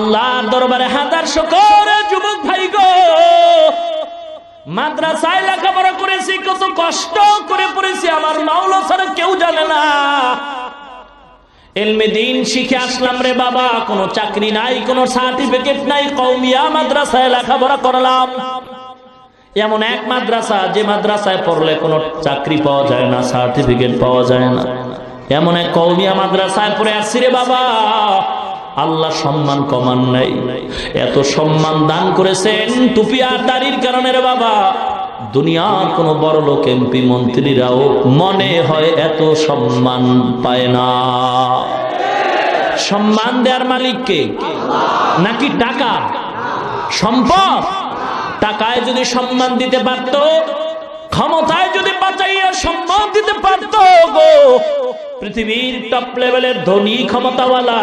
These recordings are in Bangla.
আল্লাহর দরবারে হাজার শুকর যুবক ভাই গো, মাদ্রাসায় লেখাপড়া করেছি, কত কষ্ট করে পড়েছি, আমার মাওলা ছাড়া কেউ জানে না। ইলমে দ্বীন শিখে আসলাম রে বাবা, কোনো চাকরি নাই, কোনো সার্টিফিকেট নাই, কওমিয়া মাদ্রাসায় লেখাপড়া করলাম। এমন এক মাদ্রাসা যে মাদ্রাসায় পড়লে কোনো চাকরি পাওয়া যায় না, সার্টিফিকেট পাওয়া যায় না, এমন এক কওমিয়া মাদ্রাসায় পড়ে আসছি রে বাবা। আল্লাহ সম্মান কমান নাই, এত সম্মান দান করেছেন টুপি আর দাড়ির কারণে রে বাবা। দুনিয়ার কোন বড় লোক এমপি মন্ত্রীরাও মনে হয় এত সম্মান পায় না। সম্মান দেওয়ার মালিক কে? নাকি টাকা সম্পদ? টাকায় যদি সম্মান দিতে পারত, ক্ষমতায় যদি বাঁচাইয়া সম্মান দিতে পারত গো, পৃথিবীর টপ লেভেলের ধনী ক্ষমতাওয়ালা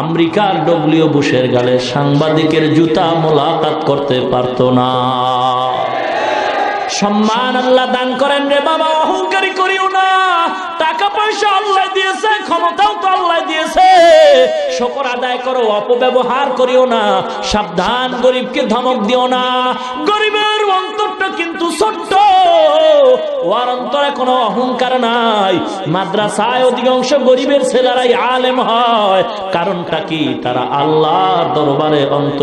আমেরিকার ডব্লিউ বুশের গালে সাংবাদিকের জুতা মোলাকাত করতে পারত না। সম্মান আল্লাহ দান করেন রে বাবা, অহংকারী করিও না। টাকা পয়সা আল্লাহ দিয়েছে, ক্ষমতাও তো আল্লাহ দিয়েছে, শুকর আদায় করো, অপব্যবহার করিও না। সাবধান, গরিবকে ধমক দিও না। গরিবের অন্তরটা কিন্তু ছোট্ট, ওর অন্তরে কোনো অহংকার নাই। মাদ্রাসায় অধিকাংশ গরিবের ছেলেরাই আলেম হয়, কারণটা কি? তারা আল্লাহর দরবারে অন্তর